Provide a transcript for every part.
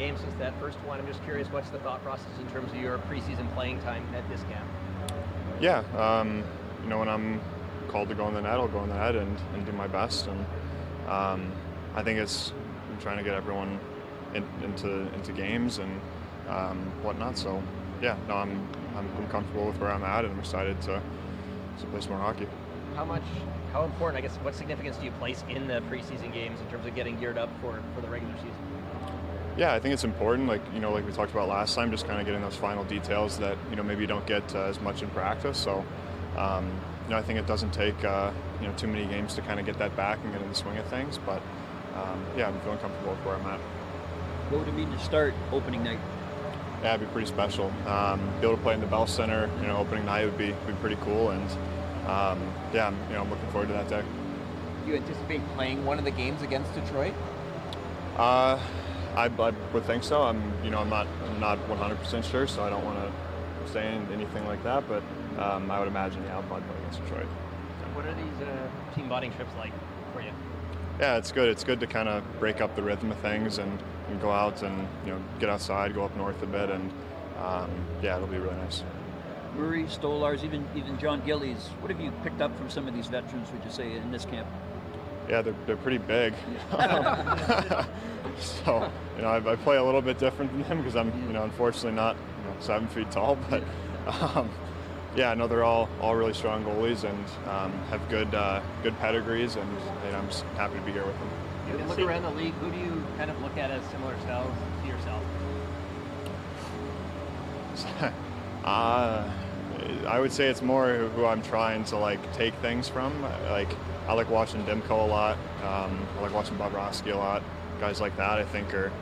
games since that first one. I'm just curious, what's the thought process in terms of your preseason playing time at this camp? Yeah, when I'm called to go in the net, I'll go in the net and do my best. And I think it's trying to get everyone into games and whatnot. So yeah, no, I'm comfortable with where I'm at, and I'm excited to play some more hockey. How important, I guess, what significance do you place in the preseason games in terms of getting geared up for the regular season? Yeah, I think it's important, like we talked about last time, just kind of getting those final details that, maybe you don't get as much in practice. So, I think it doesn't take, too many games to kind of get that back and get in the swing of things. But, yeah, I'm feeling comfortable with where I'm at. What would it mean to start opening night? Yeah, it'd be pretty special. Be able to play in the Bell Center, opening night would be pretty cool. And, yeah, I'm looking forward to that day. Do you anticipate playing one of the games against Detroit? I would think so. I'm not 100% sure, so I don't want to say anything like that. But I would imagine, I'll probably play against Detroit. What are these team bonding trips like for you? Yeah, it's good. It's good to kind of break up the rhythm of things and go out and get outside, go up north a bit, and yeah, it'll be really nice. Murray, Stolars, even John Gillies. What have you picked up from some of these veterans, would you say, in this camp? Yeah, they're pretty big. So, I play a little bit different than them because I'm, unfortunately not 7 feet tall. But yeah, no, they're all really strong goalies and have good pedigrees, and I'm just happy to be here with them. You look around the league. Who do you kind of look at as similar styles to yourself? I would say it's more who I'm trying to take things from. I like watching Dimko a lot. I like watching Bobrovsky a lot. Guys like that, I think, are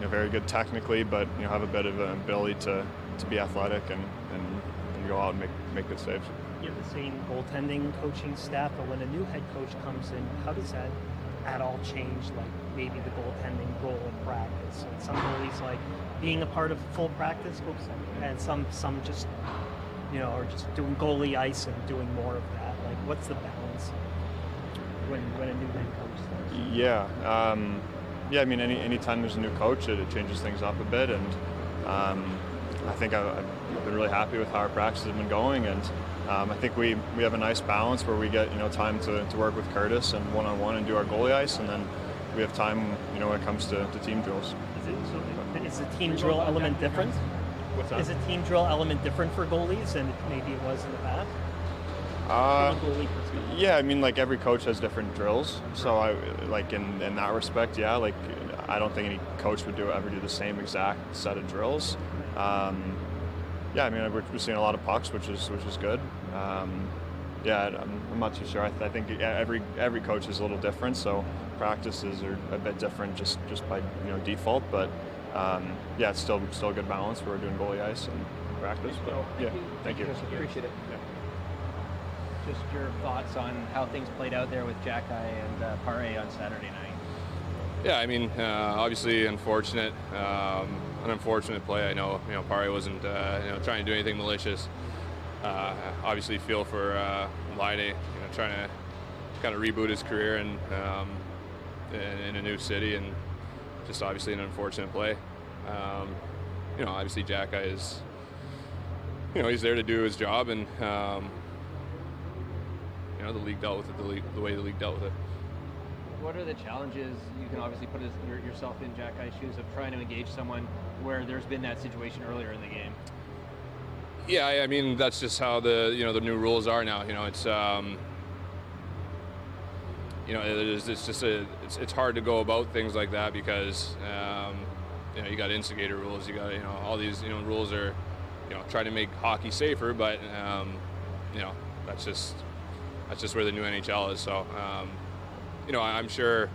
very good technically, but have a bit of an ability to be athletic and go out and make good saves. You have the same goaltending coaching staff, but when a new head coach comes in, how does that at all change, maybe the goaltending role in practice? And some goalies being a part of full practice, and some just are just doing goalie ice and doing more of that. What's the balance when a new head coach starts? Yeah, I mean, anytime there's a new coach, it changes things up a bit, and I think I've been really happy with how our practices have been going, and I think we have a nice balance where we get time to work with Curtis and one-on-one and do our goalie ice, and then we have time when it comes to team drills. Is the team drill element different? What's that? Is the team drill element different for goalies than maybe it was in the past? Yeah, I mean, every coach has different drills, so I in that respect, yeah, I don't think any coach would ever do the same exact set of drills. Yeah, I mean, we're seeing a lot of pucks, which is good. Yeah, I'm not too sure. I think every coach is a little different, so practices are a bit different just by default. But yeah, it's still a good balance where we're doing goalie ice and practice. But yeah, thank you. Appreciate it. Yeah. Just your thoughts on how things played out there with Jack and Pare on Saturday night. Yeah, I mean, obviously unfortunate. An unfortunate play. I know, Pare wasn't, trying to do anything malicious. Obviously, feel for Laine, trying to kind of reboot his career in a new city, and just obviously an unfortunate play. Obviously Jack is, he's there to do his job, and the league dealt with it the way the league dealt with it. What are the challenges? You can obviously put yourself in Jack Guy's shoes of trying to engage someone where there's been that situation earlier in the game. Yeah, I mean, that's just how the the new rules are now. It's it's hard to go about things like that because you got instigator rules, you got all these rules are trying to make hockey safer, but that's just where the new NHL is. So. I'm sure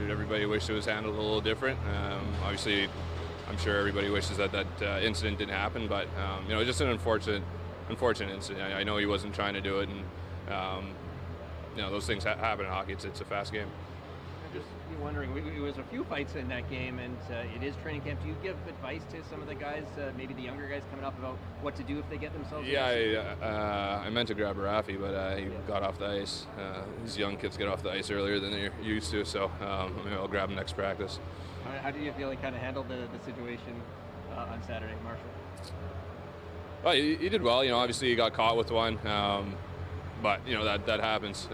everybody wished it was handled a little different. Obviously, I'm sure everybody wishes that incident didn't happen, but just an unfortunate incident. I know he wasn't trying to do it, and those things happen in hockey. It's a fast game. Just wondering, it was a few fights in that game, and it is training camp. Do you give advice to some of the guys, maybe the younger guys coming up, about what to do if they get themselves? Yeah, I meant to grab Rafi, but he got off the ice. These young kids get off the ice earlier than they're used to, so maybe I'll grab him next practice. How do you feel he kind of handled the situation on Saturday, Marshall? Well, he did well. Obviously he got caught with one, but that happens.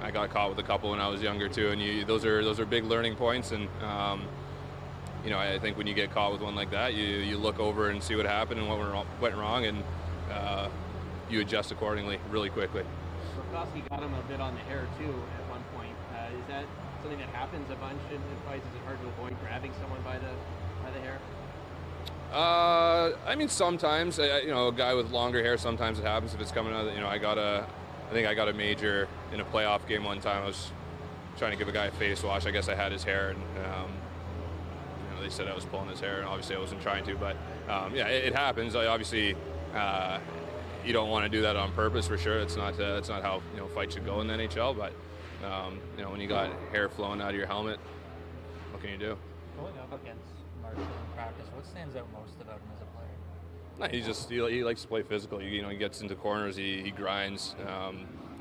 I got caught with a couple when I was younger too, and those are big learning points. And I think when you get caught with one like that, you look over and see what happened and what went wrong, and you adjust accordingly really quickly. Rokowski got him a bit on the hair too at one point. Is that something that happens a bunch in fights? Is it hard to avoid grabbing someone by the hair? I mean, sometimes, a guy with longer hair, sometimes it happens if it's coming out. I think I got a major in a playoff game one time. I was trying to give a guy a face wash. I guess I had his hair, and they said I was pulling his hair, and obviously I wasn't trying to. But it happens. Obviously, you don't want to do that on purpose for sure. It's not how fights should go in the NHL. But when you got hair flowing out of your helmet, what can you do? Going up against Marshall in practice, what stands out most about him as a player? No, he likes to play physical. He gets into corners. He grinds.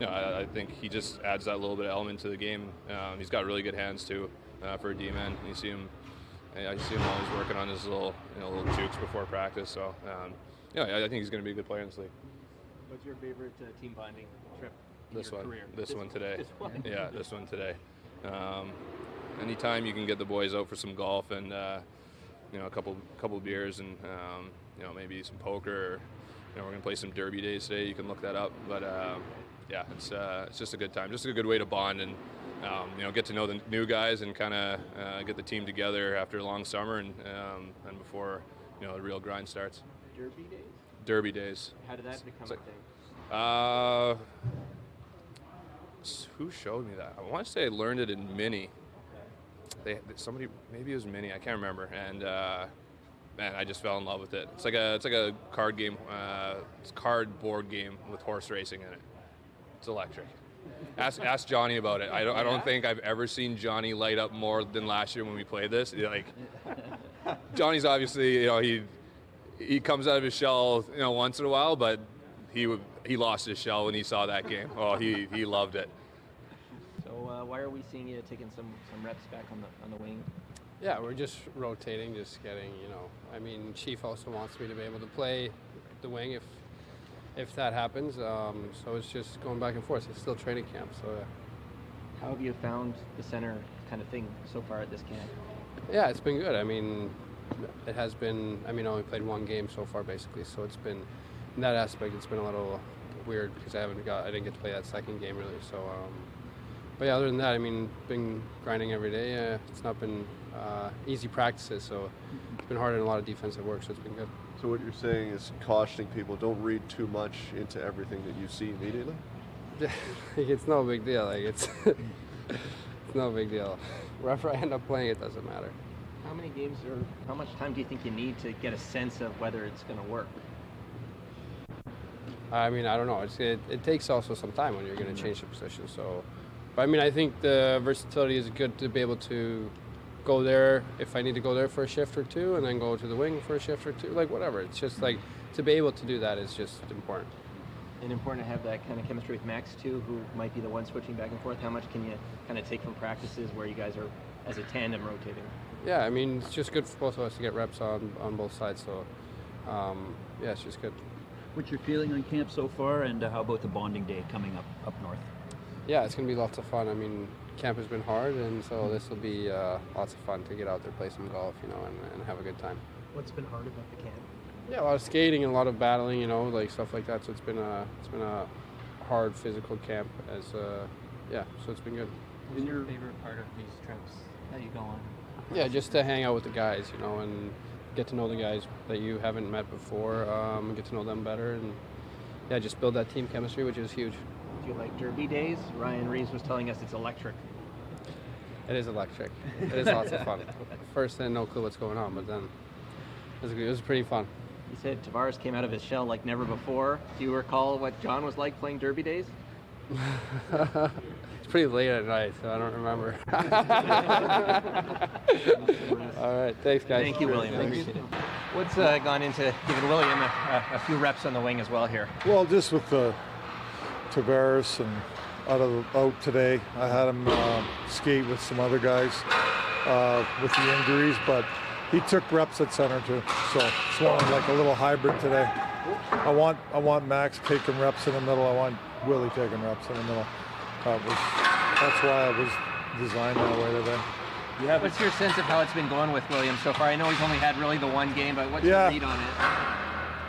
I think he just adds that little bit of element to the game. He's got really good hands too for a D-man. I see him always working on his little jukes before practice. So I think he's going to be a good player in this league. What's your favorite team bonding trip in your career? This one today. This one. Yeah, this one today. Anytime you can get the boys out for some golf and a couple beers and maybe some poker. Or, we're gonna play some derby days today. You can look that up. But it's just a good time. Just a good way to bond and get to know the new guys and kind of get the team together after a long summer and before the real grind starts. Derby days. Derby days. How did that become a thing? Who showed me that? I want to say I learned it in Mini. Somebody, maybe it was Mini, I can't remember, and man, I just fell in love with it. It's like a card game, it's a cardboard game with horse racing in it. It's electric. Ask Johnny about it. I don't think I've ever seen Johnny light up more than last year when we played this. Johnny's obviously he comes out of his shell once in a while, but he lost his shell when he saw that game. Oh, he loved it. So why are we seeing you taking some reps back on the wing? Yeah, we're just rotating, just getting, Chief also wants me to be able to play the wing if that happens. So it's just going back and forth. It's still training camp, so yeah. How have you found the center kind of thing so far at this camp? Yeah, it's been good. It has been, I only played one game so far basically, so it's been, in that aspect, it's been a little weird because I didn't get to play that second game really, so but yeah, other than that, been grinding every day. It's not been easy practices, so it's been hard in a lot of defensive work, so it's been good. So what you're saying is cautioning people, don't read too much into everything that you see immediately? It's no big deal. It's no big deal. Wherever I end up playing, it doesn't matter. How many games or how much time do you think you need to get a sense of whether it's going to work? I don't know. It takes also some time when you're going to change the position. So, but I think the versatility is good to be able to go there if I need to go there for a shift or two, and then go to the wing for a shift or two, whatever. It's just to be able to do that is just important. And important to have that kind of chemistry with Max too, who might be the one switching back and forth. How much can you kind of take from practices where you guys are as a tandem rotating? Yeah, it's just good for both of us to get reps on both sides. So, yeah, it's just good. What's your feeling on camp so far, and how about the bonding day coming up north? Yeah, it's going to be lots of fun. Camp has been hard, and so this will be lots of fun to get out there, play some golf, and have a good time. What's been hard about the camp? Yeah, a lot of skating and a lot of battling, stuff like that. So it's been a hard physical camp. So it's been good. What's your favorite part of these trips that you go on? Yeah, just to hang out with the guys, and get to know the guys that you haven't met before, get to know them better, and yeah, just build that team chemistry, which is huge. Do you like derby days? Ryan Reaves was telling us it's electric. It is electric. It is lots of fun. First, then no clue what's going on, but then it was pretty fun. He said Tavares came out of his shell like never before. Do you recall what John was like playing derby days? It's pretty late at night, so I don't remember. All right, thanks, guys. Thank you, William. I appreciate it. What's gone into giving William a few reps on the wing as well here? Well, just with the Tavares and out today, I had him skate with some other guys with the injuries, but he took reps at center too. So it's one like a little hybrid today. I want Max taking reps in the middle. I want Willie taking reps in the middle. That's why I was designed that way today. What's your sense of how it's been going with William so far? I know he's only had really the one game, but what's your read on it?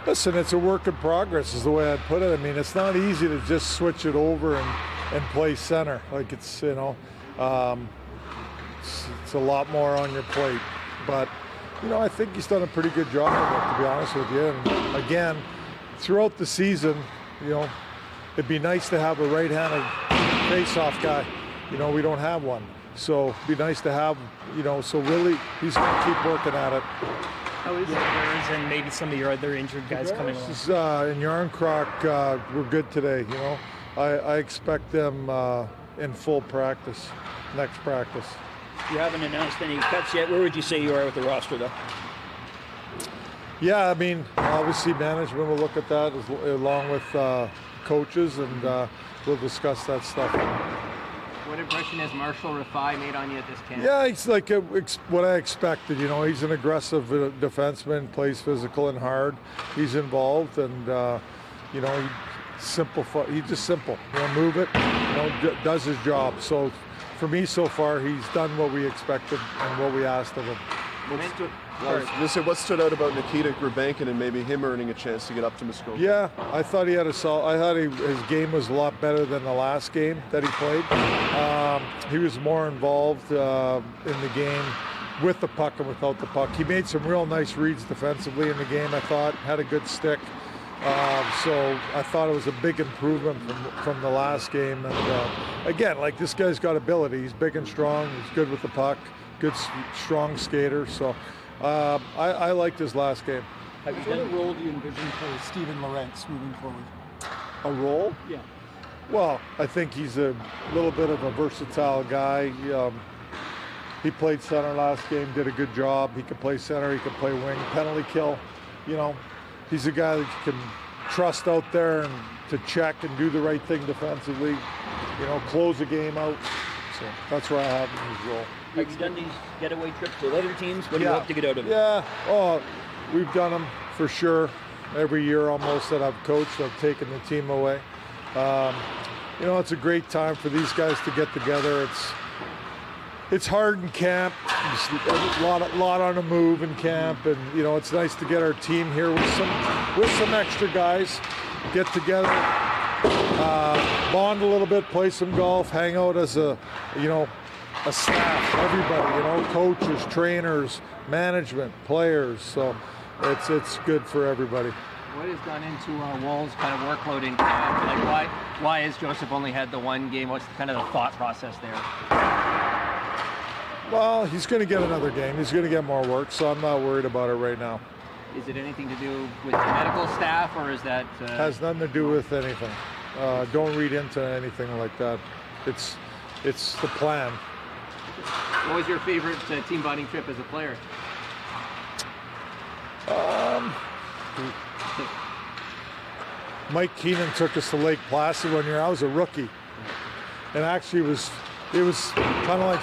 Listen, it's a work in progress is the way I'd put it. I mean, it's not easy to just switch it over and play center. Like it's, it's a lot more on your plate. But, I think he's done a pretty good job of it, to be honest with you. And again, throughout the season, it'd be nice to have a right-handed face-off guy. We don't have one. So it'd be nice to have, so Willie, he's going to keep working at it. How is Tavares and maybe some of your other injured guys coming along? And Yarncroc were good today, I expect them in full practice, next practice. You haven't announced any cuts yet. Where would you say you are with the roster, though? Yeah, I mean, obviously management will look at that along with coaches, and we'll discuss that stuff. What impression has Marshall Rafai made on you at this camp? Yeah, he's like what I expected. He's an aggressive defenseman, plays physical and hard. He's involved, and he's just simple. Move it. Does his job. So for me, so far, he's done what we expected and what we asked of him. What stood out about Nikita Grabankin and maybe him earning a chance to get up to Muskoka? Yeah, I thought he had his game was a lot better than the last game that he played. He was more involved in the game with the puck and without the puck. He made some real nice reads defensively in the game, I thought. Had a good stick. So I thought it was a big improvement from the last game. And again, this guy's got ability. He's big and strong. He's good with the puck. Good, strong skater. So I liked his last game. What role do you envision for Steven Lorentz moving forward? A role? Yeah. Well, I think he's a little bit of a versatile guy. He played center last game, did a good job. He could play center, he could play wing, penalty kill. He's a guy that you can trust out there and to check and do the right thing defensively. Close the game out. So that's where I have him in his role. Have you done these getaway trips with other teams? What do you hope to get out of it? Yeah. Oh, we've done them for sure. Every year almost that I've coached, I've taken the team away. It's a great time for these guys to get together. It's hard in camp. A lot on the move in camp, and it's nice to get our team here with some extra guys, get together, bond a little bit, play some golf, hang out as a staff, everybody, coaches, trainers, management, players. So it's good for everybody. What has gone into Woll's kind of workload in camp? Why has Joseph only had the one game? What's kind of the thought process there? Well, he's going to get another game. He's going to get more work, so I'm not worried about it right now. Is it anything to do with the medical staff, or is that... Has nothing to do with anything. Don't read into anything like that. It's the plan. What was your favorite team bonding trip as a player? Mike Keenan took us to Lake Placid one year. I was a rookie, and actually it was kind of like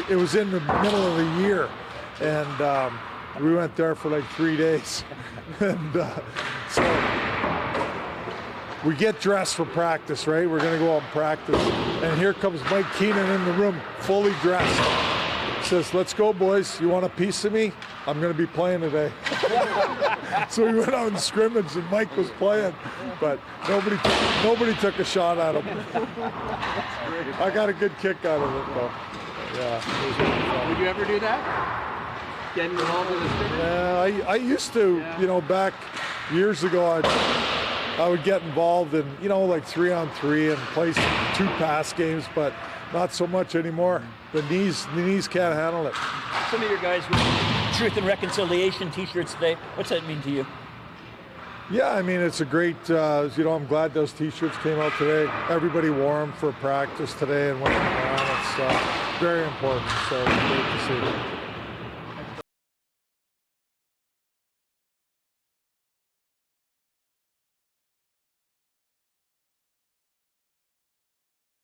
it was in the middle of the year, and we went there for like 3 days, and so we get dressed for practice, right? We're gonna go out and practice, and here comes Mike Keenan in the room, fully dressed. He says, "Let's go, boys. You want a piece of me? I'm gonna be playing today." So we went out and scrimmaged, and Mike was playing, but nobody took a shot at him. I got a good kick out of it, though. Yeah. It was really fun. Would you ever do that? Get involved in the scrimmage? Yeah, I used to. Back years ago, I would get involved in, like 3-on-3 and play some 2 pass games, but not so much anymore. The knees can't handle it. Some of your guys with Truth and Reconciliation t-shirts today, what's that mean to you? Yeah, I mean, it's a great, I'm glad those T-shirts came out today. Everybody wore them for practice today and went around. It's very important, so it's great to see.